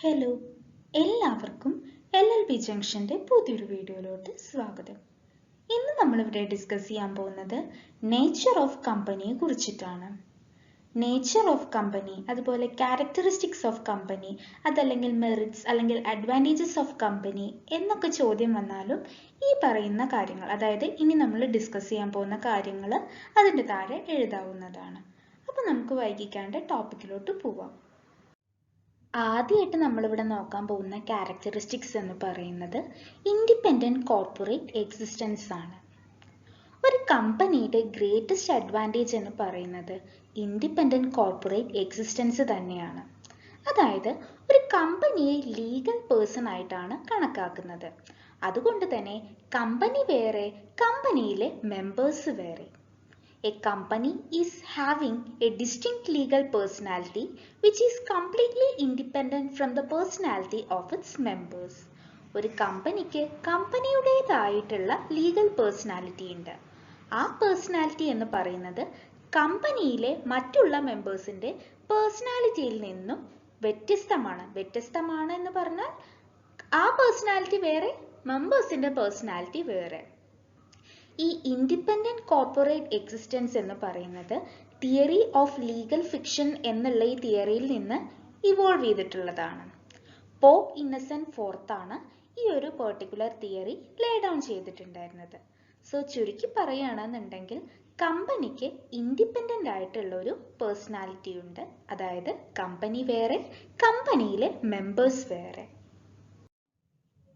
Hello, എല്ലാവർക്കും LLB ജംഗ്ഷന്റെ പുതിയൊരു വീഡിയോയിലോട്ട് സ്വാഗതം. ഇന്ന് നമ്മളിവിടെ ഡിസ്കസ് ചെയ്യാൻ പോകുന്നത് നേച്ചർ ഓഫ് കമ്പനിയെ കുറിച്ചിട്ടാണ്. നേച്ചർ ഓഫ് കമ്പനി, അതുപോലെ ക്യാരക്ടറിസ്റ്റിക്സ് ഓഫ് കമ്പനി, അതല്ലെങ്കിൽ മെറിറ്റ്സ് അല്ലെങ്കിൽ അഡ്വാൻറ്റേജസ് ഓഫ് കമ്പനി എന്നൊക്കെ ചോദ്യം വന്നാലും ഈ പറയുന്ന കാര്യങ്ങൾ, അതായത് ഇനി നമ്മൾ ഡിസ്കസ് ചെയ്യാൻ പോകുന്ന കാര്യങ്ങൾ അതിൻ്റെ താഴെ എഴുതാവുന്നതാണ്. അപ്പോൾ നമുക്ക് വൈകിക്കാണ്ട് ടോപ്പിക്കിലോട്ട് പോവാം. ആദ്യമായിട്ട് നമ്മളിവിടെ നോക്കാൻ പോകുന്ന ക്യാരക്ടറിസ്റ്റിക്സ് എന്ന് പറയുന്നത് ഇൻഡിപെൻഡൻറ്റ് കോർപ്പറേറ്റ് എക്സിസ്റ്റൻസ് ആണ്. ഒരു കമ്പനിയുടെ ഗ്രേറ്റസ്റ്റ് അഡ്വാൻറ്റേജ് എന്ന് പറയുന്നത് ഇൻഡിപെൻഡൻറ്റ് കോർപ്പറേറ്റ് എക്സിസ്റ്റൻസ് തന്നെയാണ്. അതായത് ഒരു കമ്പനിയെ ലീഗൽ പേഴ്സൺ ആയിട്ടാണ് കണക്കാക്കുന്നത്. അതുകൊണ്ട് തന്നെ കമ്പനി വേറെ, കമ്പനിയിലെ മെമ്പേഴ്സ് വേറെ. A company is having a distinct legal personality which is completely independent from the personality of its members. ഒരു കമ്പനിക്ക് കമ്പനിയുടേതായിട്ടുള്ള ലീഗൽ പേഴ്സണാലിറ്റി ഉണ്ട്. ആ പേഴ്സണാലിറ്റി എന്ന് പറയുന്നത് കമ്പനിയിലെ മറ്റുള്ള മെമ്പേഴ്സിൻ്റെ പേഴ്സണാലിറ്റിയിൽ നിന്നും വ്യത്യസ്തമാണ് എന്ന് പറഞ്ഞാൽ ആ പേഴ്സണാലിറ്റി വേറെ, മെമ്പേഴ്സിൻ്റെ പേഴ്സണാലിറ്റി വേറെ. ഈ ഇൻഡിപെൻഡൻറ്റ് കോർപ്പറേറ്റ് എക്സിസ്റ്റൻസ് എന്ന് പറയുന്നത് തിയറി ഓഫ് ലീഗൽ ഫിക്ഷൻ എന്നുള്ള ഈ തിയറിയിൽ നിന്ന് ഇവോൾവ് ചെയ്തിട്ടുള്ളതാണ്. പോപ്പ് ഇന്നസെന്റ് ഫോർത്ത് ആണ് ഈ ഒരു പെർട്ടിക്കുലർ തിയറി ലേ ഡൗൺ ചെയ്തിട്ടുണ്ടായിരുന്നത്. സോ ചുരുക്കി പറയുകയാണെന്നുണ്ടെങ്കിൽ കമ്പനിക്ക് ഇൻഡിപെൻഡൻ്റ് ആയിട്ടുള്ള ഒരു പേഴ്സണാലിറ്റി ഉണ്ട്. അതായത് കമ്പനി വേറെ, കമ്പനിയിലെ മെമ്പേഴ്സ് വേറെ.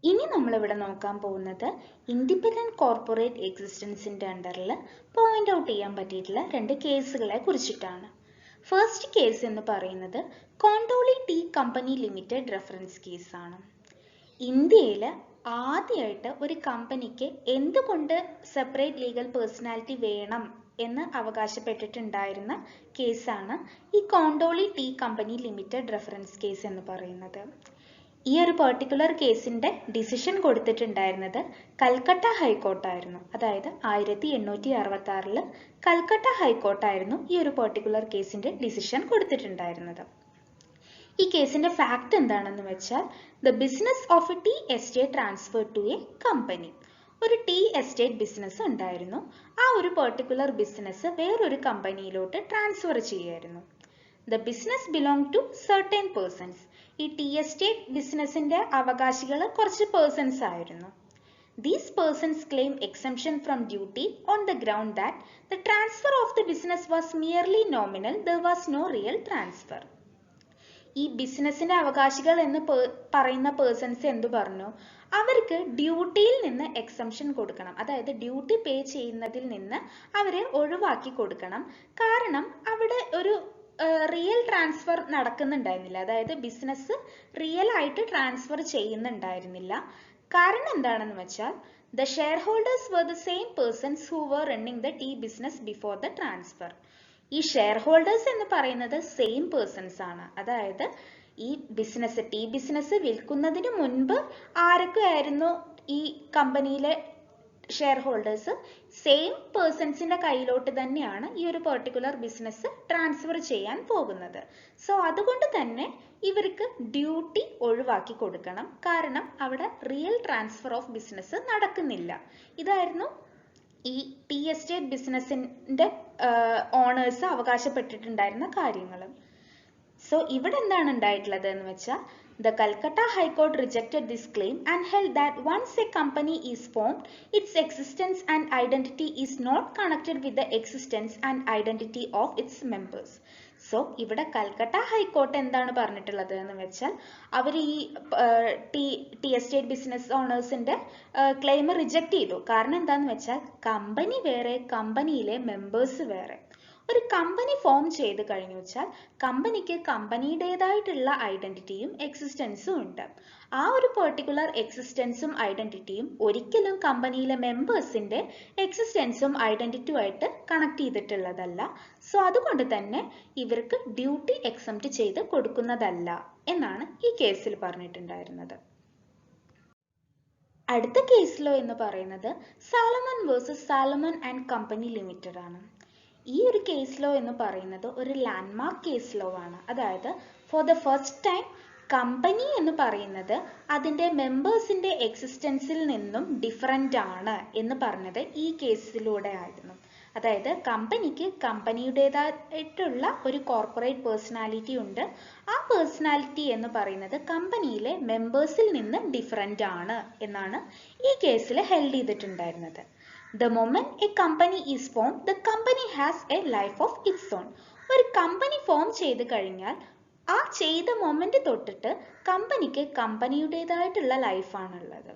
ഇനി നമ്മളിവിടെ നോക്കാൻ പോകുന്നത് ഇൻഡിപെൻഡൻറ്റ് കോർപ്പറേറ്റ് എക്സിസ്റ്റൻസിൻ്റെ അണ്ടറിൽ പോയിന്റ് ഔട്ട് ചെയ്യാൻ പറ്റിയിട്ടുള്ള രണ്ട് കേസുകളെ കുറിച്ചിട്ടാണ്. ഫസ്റ്റ് കേസ് എന്ന് പറയുന്നത് കോണ്ടോളി ടീ കമ്പനി ലിമിറ്റഡ് റെഫറൻസ് കേസാണ്. ഇന്ത്യയിൽ ആദ്യമായിട്ട് ഒരു കമ്പനിക്ക് എന്തുകൊണ്ട് സെപ്പറേറ്റ് ലീഗൽ പേഴ്സണാലിറ്റി വേണം എന്ന് അവകാശപ്പെട്ടിട്ടുണ്ടായിരുന്ന കേസാണ് ഈ Kondoli tea company limited reference case എന്ന് പറയുന്നത്. ഈ ഒരു പെർട്ടിക്കുലർ കേസിൻ്റെ ഡിസിഷൻ കൊടുത്തിട്ടുണ്ടായിരുന്നത് കൽക്കട്ട ഹൈക്കോർട്ടായിരുന്നു. അതായത് 1866 കൽക്കട്ട ഹൈക്കോർട്ടായിരുന്നു ഈ ഒരു പെർട്ടിക്കുലർ കേസിൻ്റെ ഡിസിഷൻ കൊടുത്തിട്ടുണ്ടായിരുന്നത്. ഈ കേസിൻ്റെ ഫാക്ട് എന്താണെന്ന് വെച്ചാൽ the business of a tea estate transfer to a company. ഒരു ടീ എസ്റ്റേറ്റ് ബിസിനസ് ഉണ്ടായിരുന്നു. ആ ഒരു പെർട്ടിക്കുലർ ബിസിനസ് വേറൊരു കമ്പനിയിലോട്ട് ട്രാൻസ്ഫർ ചെയ്യായിരുന്നു. The business belong to certain persons. ഈ ടീ എസ്റ്റേറ്റ് ബിസിനസിന്റെ അവകാശികൾ കുറച്ച് പേഴ്സൺസ് ആയിരുന്നു. These persons claim exemption from duty on the ground that the transfer of the business was merely nominal, there was no real transfer. ഈ ബിസിനസിന്റെ അവകാശികൾ എന്ന് പറയുന്ന persons എന്തു പറഞ്ഞു? അവർക്ക് ഡ്യൂട്ടിയിൽ നിന്ന് എക്സംഷൻ കൊടുക്കണം. അതായത് ഡ്യൂട്ടി പേ ചെയ്യുന്നതിൽ നിന്ന് അവരെ ഒഴിവാക്കി കൊടുക്കണം. കാരണം അവിടെ ഒരു റിയൽ ട്രാൻസ്ഫർ നടക്കുന്നുണ്ടായിരുന്നില്ല. അതായത് ബിസിനസ് റിയൽ ആയിട്ട് ട്രാൻസ്ഫർ ചെയ്യുന്നുണ്ടായിരുന്നില്ല. കാരണം എന്താണെന്ന് വെച്ചാൽ the share holders were the same persons who were running the tea business before the transfer. ഈ ഷെയർ ഹോൾഡേഴ്സ് എന്ന് പറയുന്നത് സെയിം പേഴ്സൺസ് ആണ്. അതായത് ഈ ബിസിനസ്, ടീ ബിസിനസ് വിൽക്കുന്നതിന് മുൻപ് ആരൊക്കെ ആയിരുന്നു ഈ കമ്പനിയിലെ ഷെയർ ഹോൾഡേഴ്സ്? സെയിം പേഴ്സൺസിന്റെ കയ്യിലോട്ട് തന്നെയാണ് ഈ ഒരു പെർട്ടിക്കുലർ ബിസിനസ് ട്രാൻസ്ഫർ ചെയ്യാൻ പോകുന്നത്. സോ അതുകൊണ്ട് തന്നെ ഇവർക്ക് ഡ്യൂട്ടി ഒഴിവാക്കി കൊടുക്കണം. കാരണം അവിടെ റിയൽ ട്രാൻസ്ഫർ ഓഫ് ബിസിനസ് നടക്കുന്നില്ല. ഇതായിരുന്നു ഈ ടീ എസ്റ്റേറ്റ് ബിസിനസിന്റെ ഓണേഴ്സ് അവകാശപ്പെട്ടിട്ടുണ്ടായിരുന്ന കാര്യങ്ങൾ. സോ ഇവിടെ എന്താണ് ഉണ്ടായിട്ടുള്ളത് എന്ന് വെച്ചാൽ the Calcutta High Court rejected this claim and held that once a company is formed, its existence and identity is not connected with the existence and identity of its members. So ഇവിടെ Calcutta high court എന്താണ് പറഞ്ഞിട്ടുള്ളത് എന്ന് വെച്ചാൽ അവർ ഈ tea estate business ഓണേഴ്സിന്റെ claim reject ചെയ്തു. കാരണം എന്താണെന്ന് വെച്ചാൽ കമ്പനി വേറെ, കമ്പനിയിലെ മെമ്പേഴ്സ് വേറെ. ഒരു കമ്പനി ഫോം ചെയ്ത് കഴിഞ്ഞു വെച്ചാൽ കമ്പനിക്ക് കമ്പനിയുടേതായിട്ടുള്ള ഐഡന്റിറ്റിയും എക്സിസ്റ്റൻസും ഉണ്ട്. ആ ഒരു പെർട്ടിക്കുലർ എക്സിസ്റ്റൻസും ഐഡന്റിറ്റിയും ഒരിക്കലും കമ്പനിയിലെ മെമ്പേഴ്സിന്റെ എക്സിസ്റ്റൻസും ഐഡന്റിറ്റിയുമായിട്ട് കണക്ട് ചെയ്തിട്ടുള്ളതല്ല. സോ അതുകൊണ്ട് തന്നെ ഇവർക്ക് ഡ്യൂട്ടി എക്സംപ്റ്റ് ചെയ്ത് കൊടുക്കുന്നതല്ല എന്നാണ് ഈ കേസിൽ പറഞ്ഞിട്ടുണ്ടായിരുന്നത്. അടുത്ത കേസ് ലോ എന്ന് പറയുന്നത് സാലമൺ വേഴ്സസ് സാലമൺ ആൻഡ് കമ്പനി ലിമിറ്റഡ് ആണ്. ഈ ഒരു കേസ് ലോ എന്ന് പറയുന്നത് ഒരു ലാൻഡ്മാർക്ക് കേസ് ലോ ആണ്. അതായത് for the first time company എന്ന് പറയുന്നത് അതിൻ്റെ മെമ്പേഴ്സിൻ്റെ എക്സിസ്റ്റൻസിൽ നിന്നും ഡിഫറൻ്റ് ആണ് എന്ന് പറഞ്ഞത് ഈ കേസിലൂടെ ആയിരുന്നു. അതായത് കമ്പനിക്ക് കമ്പനിയുടേതായിട്ടുള്ള ഒരു കോർപ്പറേറ്റ് പേഴ്സണാലിറ്റി ഉണ്ട്. ആ പേഴ്സണാലിറ്റി എന്ന് പറയുന്നത് കമ്പനിയിലെ മെമ്പേഴ്സിൽ നിന്ന് ഡിഫറൻ്റ് ആണ് എന്നാണ് ഈ കേസിൽ ഹെൽഡ് ചെയ്തിട്ടുണ്ടായിരുന്നത്. The moment a company is formed, the company has a life of its own. ഒരു കമ്പനി ഫോം ചെയ്ത് കഴിഞ്ഞാൽ ആ ചെയ്ത മൊമെന്റ് തൊട്ടിട്ട് കമ്പനിക്ക് കമ്പനിയുടേതായിട്ടുള്ള ലൈഫാണുള്ളത്.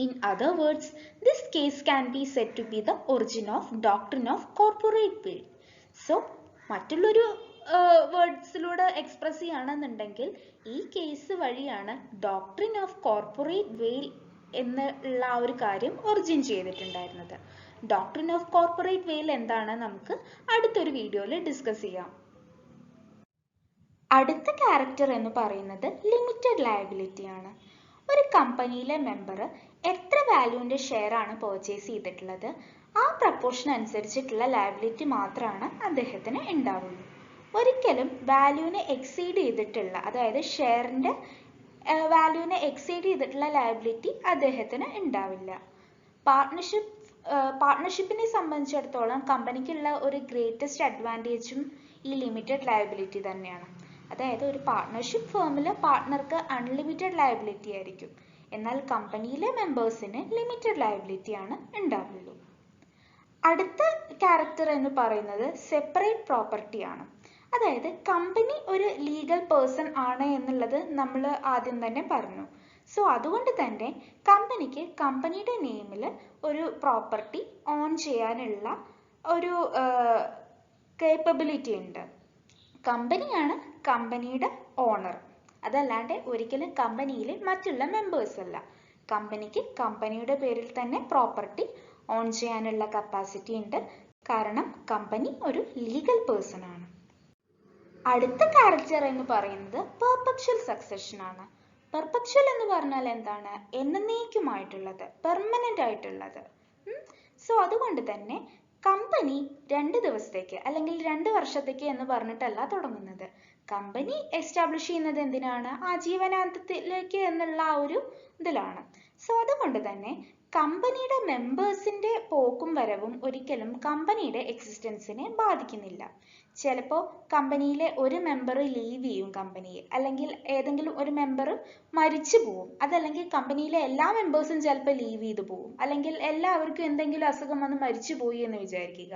In other words, this case can be said to be the origin of doctrine of corporate will. So, മറ്റുള്ളൊരു വേർഡ്സിലൂടെ express ചെയ്യുകയാണെന്നുണ്ടെങ്കിൽ ഈ കേസ് വഴിയാണ് ഡോക്ട്രിൻ ഓഫ് കോർപ്പറേറ്റ് വെയിൽ എന്നുള്ള ആ ഒരു കാര്യം ഒറിജിൻ ചെയ്തിട്ടുണ്ടായിരുന്നത്. ഡോക്ട്രിൻ ഓഫ് കോർപ്പറേറ്റ് വെയിൽ എന്താണ് നമുക്ക് അടുത്തൊരു വീഡിയോയിൽ ഡിസ്കസ് ചെയ്യാം. അടുത്ത ക്യാരക്ടർ എന്ന് പറയുന്നത് ലിമിറ്റഡ് ലയബിലിറ്റി ആണ്. ഒരു കമ്പനിയിലെ മെമ്പർ എത്ര വാല്യൂവിൻ്റെ ഷെയർ ആണ് പർച്ചേസ് ചെയ്തിട്ടുള്ളത് ആ പ്രപ്പോർഷൻ അനുസരിച്ചിട്ടുള്ള ലയബിലിറ്റി മാത്രമാണ് അദ്ദേഹത്തിന് ഉണ്ടാവുള്ളൂ. ഒരിക്കലും വാല്യൂവിനെ എക്സീഡ് ചെയ്തിട്ടുള്ള, അതായത് ഷെയറിൻ്റെ വാല്യൂവിനെ എക്സീഡ് ചെയ്തിട്ടുള്ള ലയബിലിറ്റി അദ്ദേഹത്തിന് ഉണ്ടാവില്ല. പാർട്ട്ണർഷിപ്പിനെ സംബന്ധിച്ചിടത്തോളം കമ്പനിക്കുള്ള ഒരു ഗ്രേറ്റസ്റ്റ് അഡ്വാൻറ്റേജും ഈ ലിമിറ്റഡ് ലയബിലിറ്റി തന്നെയാണ്. അതായത് ഒരു പാർട്ട്ണർഷിപ്പ് ഫേമിൽ പാർട്ട്ണർക്ക് അൺലിമിറ്റഡ് ലയബിലിറ്റി ആയിരിക്കും, എന്നാൽ കമ്പനിയിലെ മെമ്പേഴ്സിന് ലിമിറ്റഡ് ലയബിലിറ്റി ആണ് ഉണ്ടാവുള്ളൂ. അടുത്ത ക്യാരക്ടർ എന്ന് പറയുന്നത് സെപ്പറേറ്റ് പ്രോപ്പർട്ടി ആണ്. അതായത് കമ്പനി ഒരു ലീഗൽ പേഴ്സൺ ആണ് എന്നുള്ളത് നമ്മൾ ആദ്യം തന്നെ പറഞ്ഞു. സോ അതുകൊണ്ട് തന്നെ കമ്പനിക്ക് കമ്പനിയുടെ നെയിമിൽ ഒരു പ്രോപ്പർട്ടി ഓൺ ചെയ്യാനുള്ള ഒരു കേപ്പബിലിറ്റി ഉണ്ട്. കമ്പനിയാണ് കമ്പനിയുടെ ഓണർ, അതല്ലാണ്ട് ഒരിക്കലും കമ്പനിയിൽ മറ്റുള്ള മെമ്പേഴ്സ് അല്ല. കമ്പനിക്ക് കമ്പനിയുടെ പേരിൽ തന്നെ പ്രോപ്പർട്ടി ഓൺ ചെയ്യാനുള്ള കപ്പാസിറ്റി ഉണ്ട്, കാരണം കമ്പനി ഒരു ലീഗൽ പേഴ്സൺ ആണ്. അടുത്ത ക്യാരക്ടർ എന്ന് പറയുന്നത് പെർപെക്ച്വൽ സക്സഷൻ ആണ്. പെർപെക്ച്വൽ എന്ന് പറഞ്ഞാൽ എന്താണ്? എന്നേക്കുമായിട്ടുള്ളത്, പെർമനന്റ് ആയിട്ടുള്ളത്. സോ അതുകൊണ്ട് തന്നെ കമ്പനി 2 ദിവസത്തേക്ക് അല്ലെങ്കിൽ 2 വർഷത്തേക്ക് എന്ന് പറഞ്ഞിട്ടല്ല തുടങ്ങുന്നത്. കമ്പനി എസ്റ്റാബ്ലിഷ് ചെയ്യുന്നത് എന്തിനാണ്? ആജീവനാന്തത്തിലേക്ക് എന്നുള്ള ആ ഒരു ഇതിലാണ്. സോ അതുകൊണ്ട് തന്നെ കമ്പനിയുടെ മെമ്പേഴ്സിന്റെ പോക്കും വരവും ഒരിക്കലും കമ്പനിയുടെ എക്സിസ്റ്റൻസിനെ ബാധിക്കുന്നില്ല. ചിലപ്പോൾ കമ്പനിയിലെ ഒരു മെമ്പർ ലീവ് ചെയ്യും കമ്പനിയെ, അല്ലെങ്കിൽ ഏതെങ്കിലും ഒരു മെമ്പർ മരിച്ചു പോവും, അതല്ലെങ്കിൽ കമ്പനിയിലെ എല്ലാ മെമ്പേഴ്സും ചിലപ്പോൾ ലീവ് ചെയ്തു പോവും, അല്ലെങ്കിൽ എല്ലാവർക്കും എന്തെങ്കിലും അസുഖം വന്ന് മരിച്ചു പോയി എന്ന് വിചാരിക്കുക.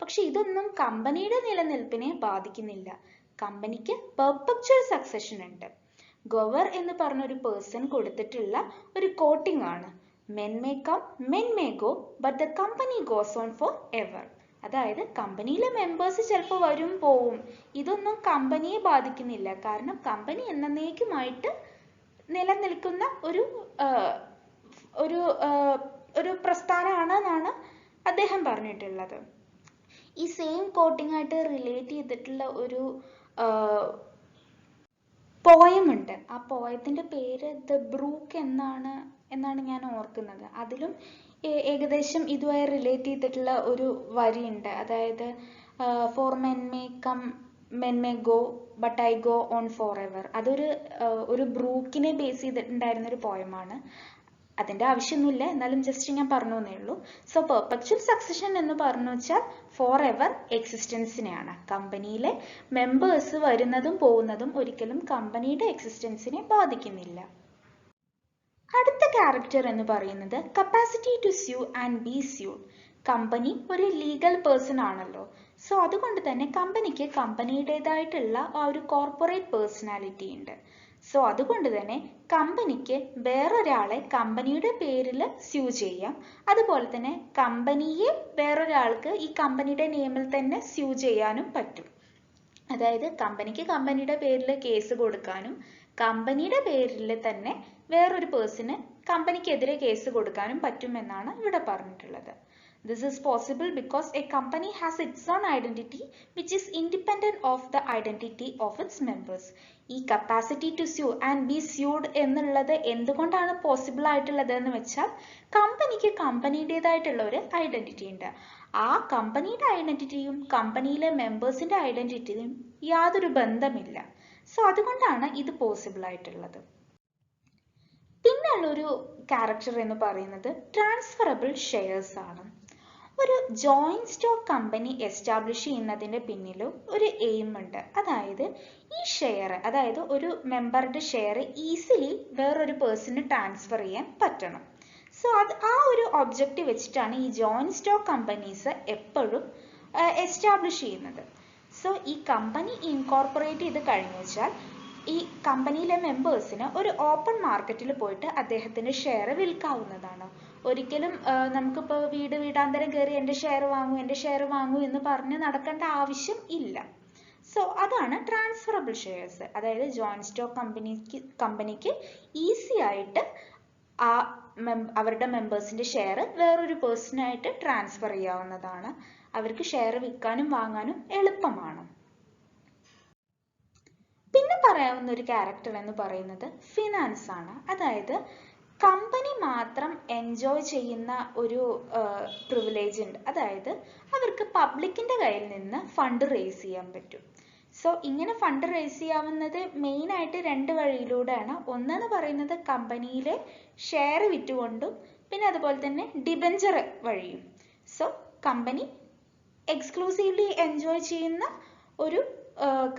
പക്ഷെ ഇതൊന്നും കമ്പനിയുടെ നിലനിൽപ്പിനെ ബാധിക്കുന്നില്ല. കമ്പനിക്ക് പെർപെക്ച്വൽ സക്സഷൻ ഉണ്ട്. ഗോവർ എന്ന് പറഞ്ഞൊരു പേഴ്സൺ കൊടുത്തിട്ടുള്ള ഒരു കോട്ടിംഗ് ആണ്, men may come, men may go, but the company goes on for ever. അതായത് കമ്പനിയിലെ മെമ്പേഴ്സ് ചിലപ്പോൾ വരും പോവും, ഇതൊന്നും കമ്പനിയെ ബാധിക്കുന്നില്ല, കാരണം കമ്പനി എന്നേക്കുമായിട്ട് നിലനിൽക്കുന്ന ഒരു പ്രസ്ഥാനമാണ് എന്നാണ് അദ്ദേഹം പറഞ്ഞിട്ടുള്ളത്. ഈ സെയിം കോട്ടിംഗ് ആയിട്ട് റിലേറ്റ് ചെയ്തിട്ടുള്ള ഒരു പോയം ഉണ്ട്. ആ പോയത്തിൻ്റെ പേര് ദ ബ്രൂക്ക് എന്നാണ് ഞാൻ ഓർക്കുന്നത്. അതിലും ഏകദേശം ഇതുമായി റിലേറ്റ് ചെയ്തിട്ടുള്ള ഒരു വരിയുണ്ട്. അതായത് for men may come men may go but I go on for ever. അതൊരു ബ്രൂക്കിനെ ബേസ് ചെയ്തിട്ടുണ്ടായിരുന്ന ഒരു പോയമാണ്. അതിൻ്റെ ആവശ്യമൊന്നുമില്ല, എന്നാലും ജസ്റ്റ് ഞാൻ പറഞ്ഞു എന്നേ ഉള്ളൂ. സോ പെർപെക്ച്വൽ സക്സഷൻ എന്ന് പറഞ്ഞു വെച്ചാൽ ഫോർ എവർ എക്സിസ്റ്റൻസിനെയാണ്. കമ്പനിയിലെ മെമ്പേഴ്സ് വരുന്നതും പോകുന്നതും ഒരിക്കലും കമ്പനിയുടെ എക്സിസ്റ്റൻസിനെ ബാധിക്കുന്നില്ല. അടുത്ത ക്യാരക്ടർ എന്ന് പറയുന്നത് capacity to sue and be sued. Company ഒരു ലീഗൽ പേഴ്സൺ ആണല്ലോ. സോ അതുകൊണ്ട് തന്നെ കമ്പനിക്ക് കമ്പനിയുടേതായിട്ടുള്ള ആ ഒരു കോർപ്പറേറ്റ് പേഴ്സണാലിറ്റി ഉണ്ട്. സോ അതുകൊണ്ട് തന്നെ കമ്പനിക്ക് വേറൊരാളെ കമ്പനിയുടെ പേരിൽ സ്യൂ ചെയ്യാം. അതുപോലെ തന്നെ കമ്പനിയെ വേറൊരാൾക്ക് ഈ കമ്പനിയുടെ നെയിമിൽ തന്നെ സ്യൂ ചെയ്യാനും പറ്റും. അതായത് കമ്പനിക്ക് കമ്പനിയുടെ പേരിൽ കേസ് കൊടുക്കാനും കമ്പനിയുടെ പേരിൽ തന്നെ വേറൊരു പേഴ്സണ് കമ്പനിക്കെതിരെ കേസ് കൊടുക്കാനും പറ്റുമെന്നാണ് ഇവിടെ പറഞ്ഞിട്ടുള്ളത്. This is possible because a company has its own identity which is independent of the identity of its members. ഈ capacity to sue and be sued എന്നുള്ളത് എന്തുകൊണ്ടാണ് പോസിബിൾ ആയിട്ടുള്ളത് എന്ന് വെച്ചാൽ കമ്പനിക്ക് കമ്പനിയുടേതായിട്ടുള്ള ഒരു ഐഡന്റിറ്റി ഉണ്ട്. ആ കമ്പനിയുടെ ഐഡന്റിറ്റിയും കമ്പനിയിലെ മെമ്പേഴ്സിന്റെ ഐഡന്റിറ്റിയും യാതൊരു ബന്ധമില്ല. സോ അതുകൊണ്ടാണ് ഇത് പോസിബിൾ ആയിട്ടുള്ളത്. പിന്നുള്ളൊരു ക്യാരക്ടർ എന്ന് പറയുന്നത് ട്രാൻസ്ഫറബിൾ ഷെയർസ് ആണ്. ഒരു ജോയിന്റ് സ്റ്റോക്ക് കമ്പനി എസ്റ്റാബ്ലിഷ് ചെയ്യുന്നതിന്റെ പിന്നിലും ഒരു എയിം ഉണ്ട്. അതായത് ഈ ഷെയർ, അതായത് ഒരു മെമ്പറുടെ ഷെയർ ഈസിലി വേറൊരു പേഴ്സണിന് ട്രാൻസ്ഫർ ചെയ്യാൻ പറ്റണം. സോ ആ ഒരു ഒബ്ജക്റ്റീവ് വെച്ചിട്ടാണ് ഈ ജോയിന്റ് സ്റ്റോക്ക് കമ്പനീസ് എപ്പോഴും എസ്റ്റാബ്ലിഷ് ചെയ്യുന്നത്. സോ ഈ കമ്പനി ഇൻകോർപ്പറേറ്റ് ചെയ്ത് കഴിഞ്ഞു വെച്ചാൽ ഈ കമ്പനിയിലെ മെമ്പേഴ്സിന് ഒരു ഓപ്പൺ മാർക്കറ്റിൽ പോയിട്ട് അദ്ദേഹത്തിന്റെ ഷെയർ വിൽക്കാവുന്നതാണ്. ഒരിക്കലും നമുക്കിപ്പോൾ വീടാന്തരം കയറി എൻ്റെ ഷെയർ വാങ്ങൂ എന്ന് പറഞ്ഞ് നടക്കേണ്ട ആവശ്യം ഇല്ല. സോ അതാണ് ട്രാൻസ്ഫറബിൾ ഷെയർസ്. അതായത് ജോയിന്റ് സ്റ്റോക്ക് കമ്പനിക്ക് ഈസി ആയിട്ട് അവരുടെ മെമ്പേഴ്സിന്റെ ഷെയർ വേറൊരു പേഴ്സണായിട്ട് ട്രാൻസ്ഫർ ചെയ്യാവുന്നതാണ്. അവർക്ക് ഷെയർ വിൽക്കാനും വാങ്ങാനും എളുപ്പമാണ്. പിന്നെ പറയാവുന്ന ഒരു ക്യാരക്ടർ എന്ന് പറയുന്നത് ഫിനാൻസ് ആണ്. അതായത് കമ്പനി മാത്രം എൻജോയ് ചെയ്യുന്ന ഒരു പ്രിവിലേജ് ഉണ്ട്. അതായത് അവർക്ക് പബ്ലിക്കിന്റെ കയ്യിൽ നിന്ന് ഫണ്ട് റേസ് ചെയ്യാൻ പറ്റും. സോ ഇങ്ങനെ ഫണ്ട് റേസ് ചെയ്യാവുന്നത് മെയിൻ ആയിട്ട് 2 വഴിയിലൂടെയാണ്. ഒന്നെന്ന് പറയുന്നത് കമ്പനിയിലെ ഷെയർ വിറ്റുകൊണ്ടും പിന്നെ അതുപോലെ തന്നെ ഡിബഞ്ചർ വഴിയും. സോ കമ്പനി എക്സ്ക്ലൂസീവ്ലി എൻജോയ് ചെയ്യുന്ന ഒരു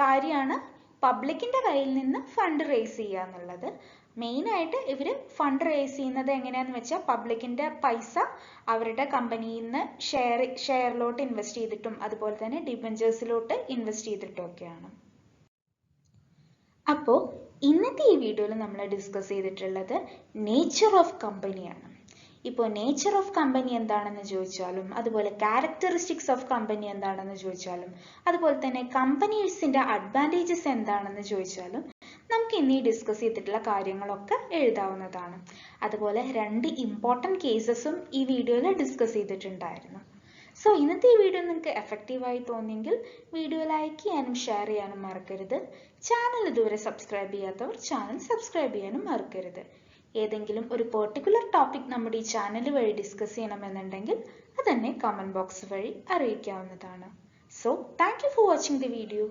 കാര്യമാണ് പബ്ലിക്കിന്റെ കയ്യിൽ നിന്ന് ഫണ്ട് റേസ് ചെയ്യുക എന്നുള്ളത്. മെയിൻ ആയിട്ട് ഇവർ ഫണ്ട് റേസ് ചെയ്യുന്നത് എങ്ങനെയാന്ന് വെച്ചാൽ പബ്ലിക്കിന്റെ പൈസ അവരുടെ കമ്പനിയിൽ നിന്ന് ഷെയറിലോട്ട് ഇൻവെസ്റ്റ് ചെയ്തിട്ടും അതുപോലെ തന്നെ ഡിബഞ്ചേഴ്സിലോട്ട് ഇൻവെസ്റ്റ് ചെയ്തിട്ടും ഒക്കെയാണ്. അപ്പോൾ ഇന്നത്തെ ഈ വീഡിയോയിൽ നമ്മൾ ഡിസ്കസ് ചെയ്തിട്ടുള്ളത് നേച്ചർ ഓഫ് കമ്പനിയാണ്. ഇപ്പോൾ നേച്ചർ ഓഫ് കമ്പനി എന്താണെന്ന് ചോദിച്ചാലും അതുപോലെ ക്യാരക്ടറിസ്റ്റിക്സ് ഓഫ് കമ്പനി എന്താണെന്ന് ചോദിച്ചാലും അതുപോലെ തന്നെ കമ്പനീസിന്റെ അഡ്വാൻറ്റേജസ് എന്താണെന്ന് ചോദിച്ചാലും നമുക്ക് ഇന്ന് ഡിസ്കസ് ചെയ്തിട്ടുള്ള കാര്യങ്ങളൊക്കെ എഴുതാവുന്നതാണ്. അതുപോലെ 2 ഇമ്പോർട്ടൻറ്റ് കേസസും ഈ വീഡിയോയിൽ ഡിസ്കസ് ചെയ്തിട്ടുണ്ടായിരുന്നു. സോ ഇന്നത്തെ ഈ വീഡിയോ നിങ്ങൾക്ക് എഫക്റ്റീവായി തോന്നിയെങ്കിൽ വീഡിയോ ലൈക്ക് ചെയ്യാനും ഷെയർ ചെയ്യാനും മറക്കരുത്. ചാനൽ ഇതുവരെ സബ്സ്ക്രൈബ് ചെയ്യാത്തവർ ചാനൽ സബ്സ്ക്രൈബ് ചെയ്യാനും മറക്കരുത്. ഏതെങ്കിലും ഒരു പെർട്ടിക്കുലർ ടോപ്പിക് നമ്മുടെ ഈ ചാനൽ വഴി ഡിസ്കസ് ചെയ്യണമെന്നുണ്ടെങ്കിൽ അതെന്നെ കമന്റ് ബോക്സ് വഴി അറിയിക്കാവുന്നതാണ്. So thank you for watching the video.